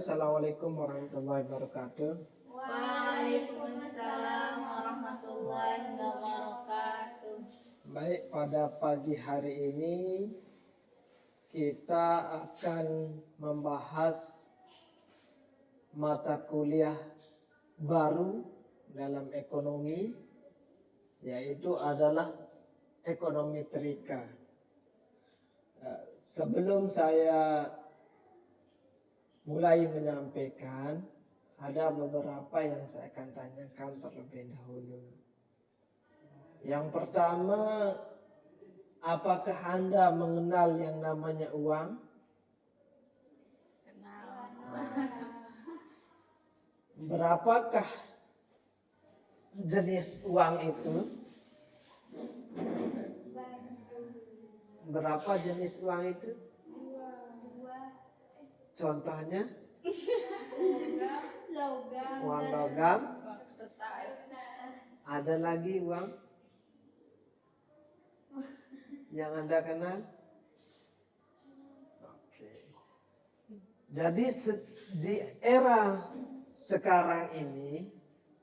Assalamualaikum warahmatullahi wabarakatuh. Waalaikumsalam warahmatullahi wabarakatuh. Baik, pada pagi hari ini kita akan membahas mata kuliah baru dalam ekonomi, yaitu adalah ekonometrika. Sebelum saya mulai menyampaikan, ada beberapa yang saya akan tanyakan terlebih dahulu. Yang pertama, apakah Anda mengenal yang namanya uang? Berapakah jenis uang itu? Berapa jenis uang itu? Contohnya? Uang logam. Ada lagi uang yang Anda kenal? Oke. Jadi di era sekarang ini,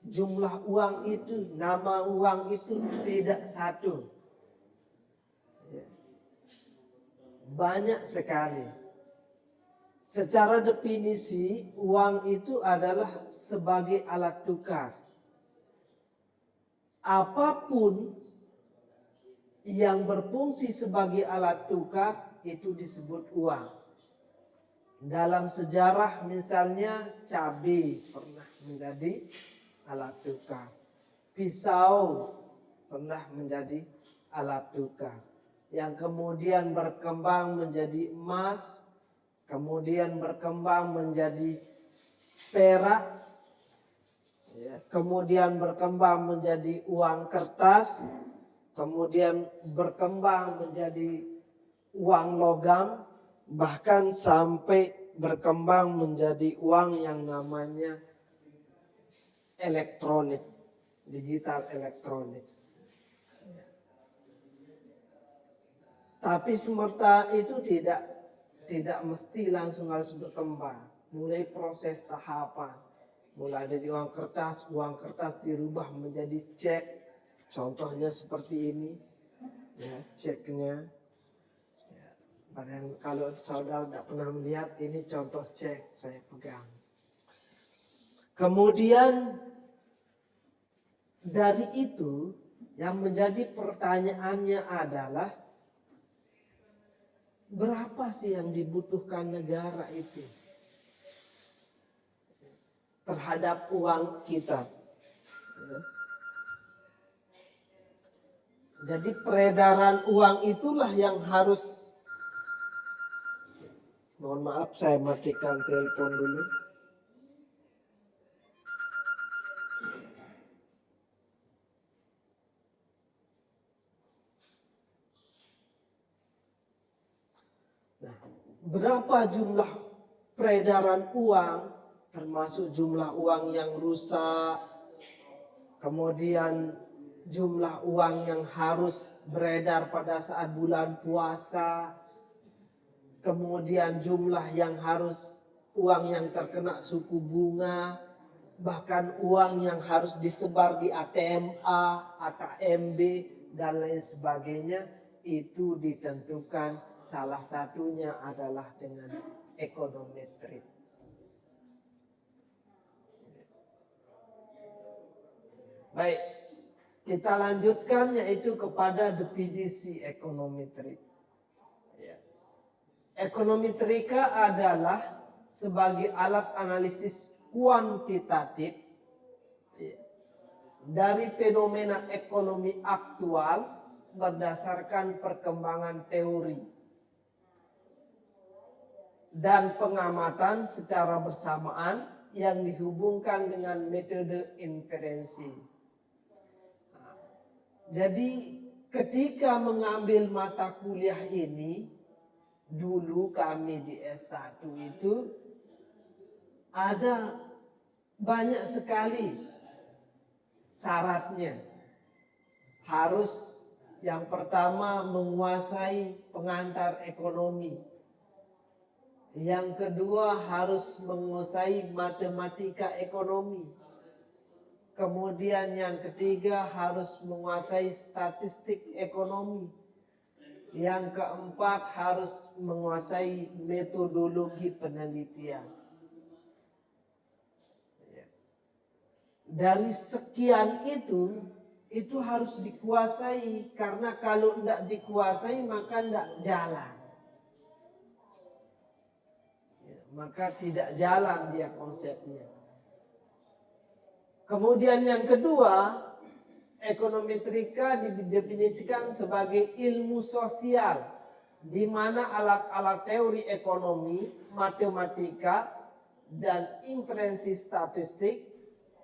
jumlah uang itu, nama uang itu tidak satu. Banyak sekali. Secara definisi, uang itu adalah sebagai alat tukar. Apapun yang berfungsi sebagai alat tukar itu disebut uang. Dalam sejarah misalnya cabai pernah menjadi alat tukar. Pisau pernah menjadi alat tukar. Yang kemudian berkembang menjadi emas, kemudian berkembang menjadi perak, kemudian berkembang menjadi uang kertas, kemudian berkembang menjadi uang logam, bahkan sampai berkembang menjadi uang yang namanya elektronik, digital elektronik. Tapi semerta itu tidak mesti langsung harus berkembang. Mulai proses tahapan. Mulai dari uang kertas dirubah menjadi cek. Contohnya seperti ini. Ya, ceknya. Ya, kalau saudara tidak pernah melihat, ini contoh cek saya pegang. Kemudian dari itu yang menjadi pertanyaannya adalah, berapa sih yang dibutuhkan negara itu terhadap uang kita? Jadi peredaran uang itulah yang harus. Mohon maaf, saya matikan telepon dulu. Berapa jumlah peredaran uang, termasuk jumlah uang yang rusak, kemudian jumlah uang yang harus beredar pada saat bulan puasa, kemudian jumlah yang harus uang yang terkena suku bunga, bahkan uang yang harus disebar di ATM A, ATM B, dan lain sebagainya, itu ditentukan salah satunya adalah dengan ekonometrik. Baik, kita lanjutkan yaitu kepada definisi ekonometrik. Ekonometrika adalah sebagai alat analisis kuantitatif dari fenomena ekonomi aktual berdasarkan perkembangan teori dan pengamatan secara bersamaan yang dihubungkan dengan metode inferensi. Jadi ketika mengambil mata kuliah ini, dulu kami di S1 itu ada banyak sekali syaratnya. Harus yang pertama menguasai pengantar ekonomi. Yang kedua harus menguasai matematika ekonomi. Kemudian yang ketiga harus menguasai statistik ekonomi. Yang keempat harus menguasai metodologi penelitian. Dari sekian itu harus dikuasai, karena kalau tidak dikuasai maka tidak jalan. Maka tidak jalan dia konsepnya. Kemudian yang kedua, ekonometrika didefinisikan sebagai ilmu sosial, di mana alat-alat teori ekonomi, matematika, dan inferensi statistik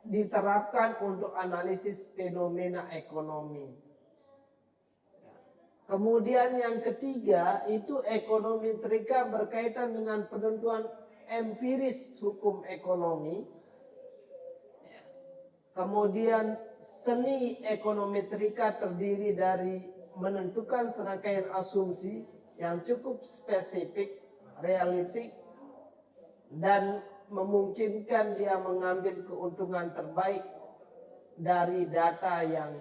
diterapkan untuk analisis fenomena ekonomi. Kemudian yang ketiga itu ekonometrika berkaitan dengan penentuan empiris hukum ekonomi. Kemudian seni ekonometrika terdiri dari menentukan serangkaian asumsi yang cukup spesifik, realistik, dan memungkinkan dia mengambil keuntungan terbaik dari data yang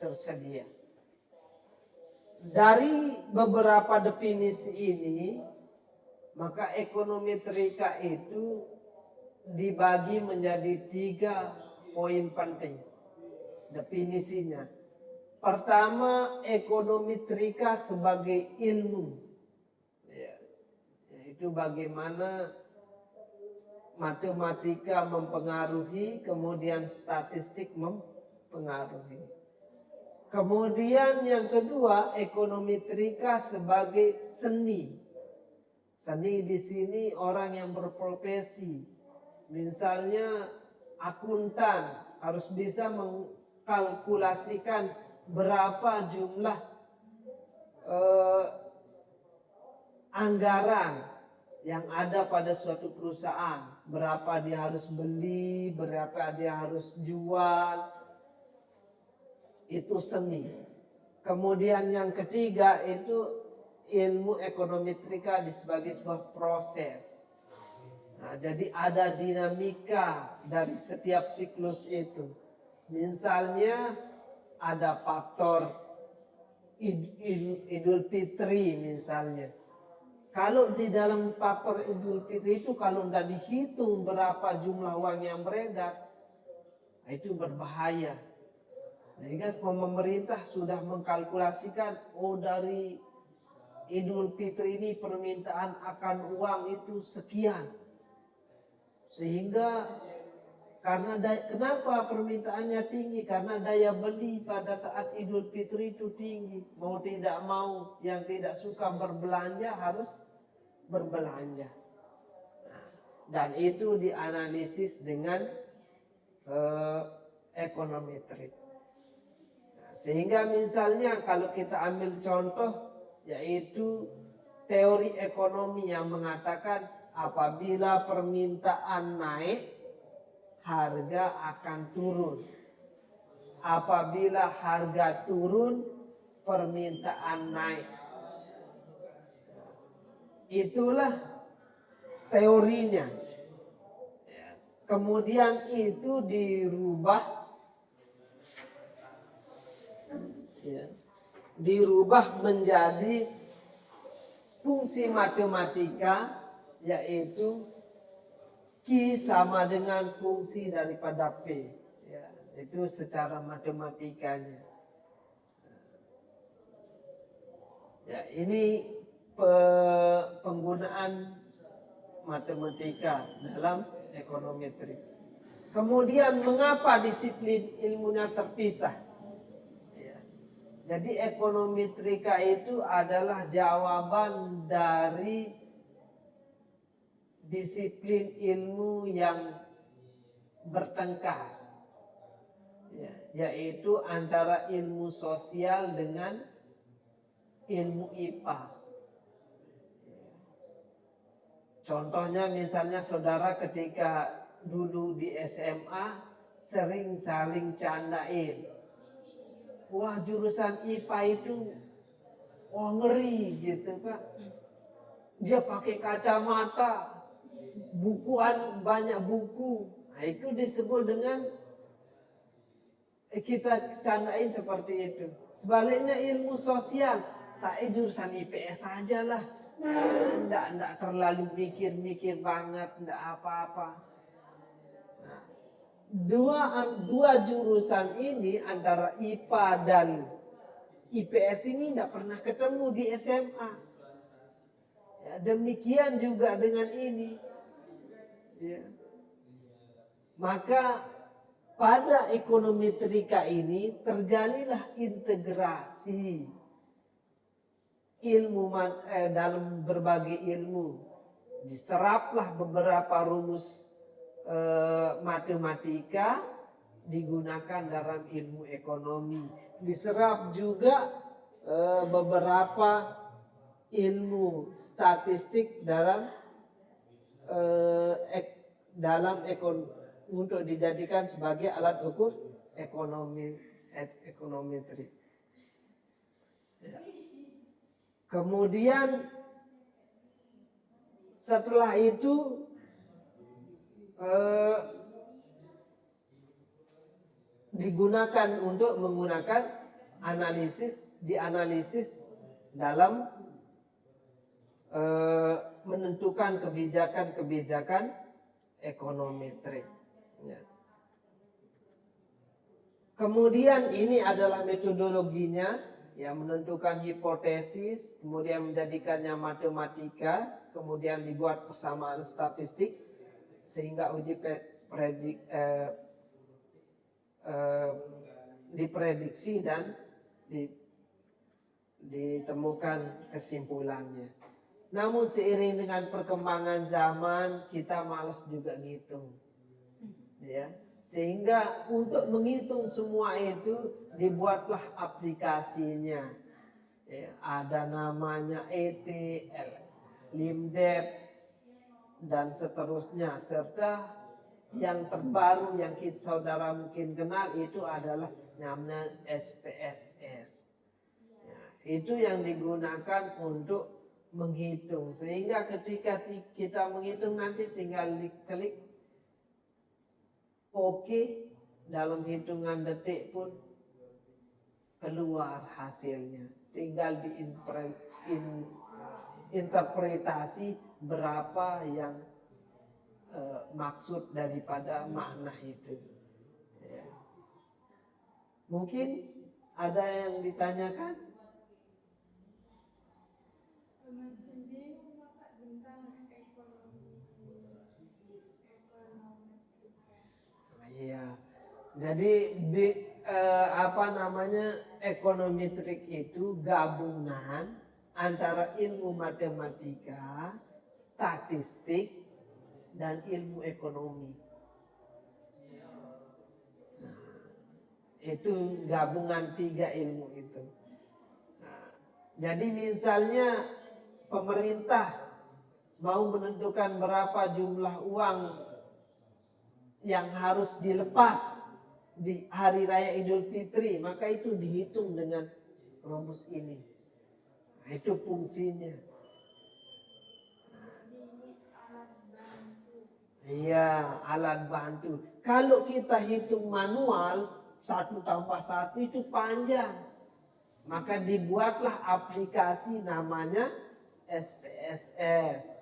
tersedia. Dari beberapa definisi ini, maka ekonometrika itu dibagi menjadi 3 poin penting definisinya. Pertama, ekonometrika sebagai ilmu, yaitu bagaimana matematika mempengaruhi, kemudian statistik mempengaruhi. Kemudian yang kedua, ekonometrika sebagai seni. Seni di sini orang yang berprofesi, misalnya akuntan harus bisa mengkalkulasikan berapa jumlah anggaran yang ada pada suatu perusahaan, berapa dia harus beli, berapa dia harus jual, itu seni. Kemudian yang ketiga itu ilmu ekonometrika sebagai sebuah proses. Nah, jadi ada dinamika dari setiap siklus itu. Misalnya ada faktor Idul Fitri misalnya. Kalau di dalam faktor Idul Fitri itu kalau tidak dihitung berapa jumlah uang yang beredar, itu berbahaya. Jadi kan pemerintah sudah mengkalkulasikan, oh dari Idul Fitri ini permintaan akan uang itu sekian. Sehingga kenapa permintaannya tinggi? Karena daya beli pada saat Idul Fitri itu tinggi. Mau tidak mau, yang tidak suka berbelanja harus berbelanja. Nah, dan itu dianalisis dengan ekonometrik. Nah, sehingga misalnya kalau kita ambil contoh, yaitu teori ekonomi yang mengatakan apabila permintaan naik, harga akan turun. Apabila harga turun, permintaan naik. Itulah teorinya. Kemudian itu dirubah menjadi fungsi matematika, yaitu Q sama dengan fungsi daripada P. Ya, itu secara matematikanya. Ya, ini penggunaan matematika dalam ekonometri. Kemudian mengapa disiplin ilmunya terpisah? Ya. Jadi ekonometrika itu adalah jawaban dari disiplin ilmu yang bertengkar, ya, yaitu antara ilmu sosial dengan ilmu IPA. Contohnya misalnya saudara ketika dulu di SMA sering saling candain, wah jurusan IPA itu ngeri gitu kan. dia pakai kacamata, bukuan banyak buku. Nah, itu disebut dengan kita candain seperti itu. Sebaliknya ilmu sosial, saya jurusan IPS saja lah. Enggak terlalu mikir-mikir banget, enggak apa-apa. Nah, dua jurusan ini antara IPA dan IPS ini enggak pernah ketemu di SMA. Ya, demikian juga dengan ini. Ya. Maka pada ekonometrika ini terjadilah integrasi ilmu dalam berbagai ilmu. Diseraplah beberapa rumus matematika digunakan dalam ilmu ekonomi. Diserap juga beberapa ilmu statistik dalam untuk dijadikan sebagai alat ukur ekonometri. Ya. Kemudian setelah itu digunakan untuk menggunakan dianalisis dalam menentukan kebijakan ekonometri. Ya. Kemudian ini adalah metodologinya, ya, menentukan hipotesis, kemudian menjadikannya matematika, kemudian dibuat persamaan statistik sehingga uji diprediksi dan ditemukan kesimpulannya. Namun seiring dengan perkembangan zaman kita malas juga ngitung, ya. Sehingga untuk menghitung semua itu dibuatlah aplikasinya. Ya, ada namanya ETL, LIMDEP, dan seterusnya. Serta yang terbaru yang saudara mungkin kenal itu adalah namanya SPSS. Ya, itu yang digunakan untuk menghitung. Sehingga ketika kita menghitung nanti tinggal diklik Oke, dalam hitungan detik pun keluar hasilnya. Tinggal diinterpretasi berapa yang maksud daripada makna itu. Ya. Mungkin ada yang ditanyakan? Iya. Jadi ekonometrik itu gabungan antara ilmu matematika, statistik, dan ilmu ekonomi. Nah, itu gabungan 3 ilmu itu. Nah, jadi misalnya pemerintah mau menentukan berapa jumlah uang yang harus dilepas di hari raya Idul Fitri, maka itu dihitung dengan rumus ini. Nah, itu fungsinya. Iya, alat bantu. Kalau kita hitung manual 1 tambah 1 itu panjang. Maka dibuatlah aplikasi namanya SPSS.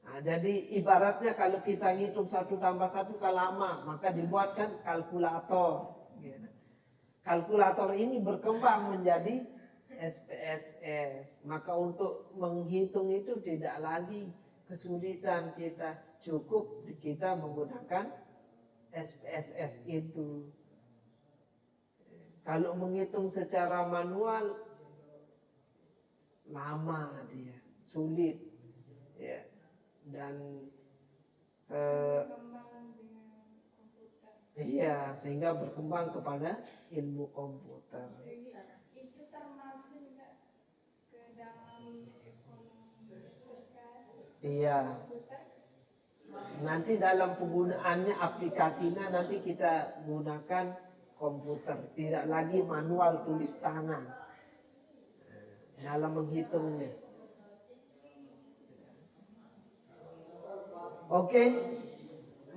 Nah, jadi ibaratnya kalau kita ngitung 1 tambah 1 kan lama, maka dibuatkan kalkulator. Kalkulator ini berkembang menjadi SPSS. Maka untuk menghitung itu tidak lagi kesulitan kita. Cukup kita menggunakan SPSS itu. Kalau menghitung secara manual lama dia, sulit. Ya. Dan iya, sehingga berkembang kepada ilmu komputer. Itu termasuk juga ke dalam ekonomi Iya. Nanti dalam penggunaannya aplikasinya nanti kita gunakan komputer, tidak lagi manual tulis tangan dalam menghitungnya. Oke,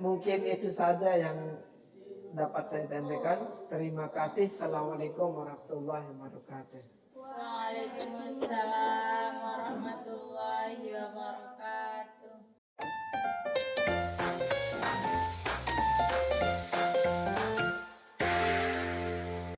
mungkin itu saja yang dapat saya sampaikan. Terima kasih. Assalamualaikum warahmatullahi wabarakatuh. Waalaikumsalam warahmatullahi wabarakatuh.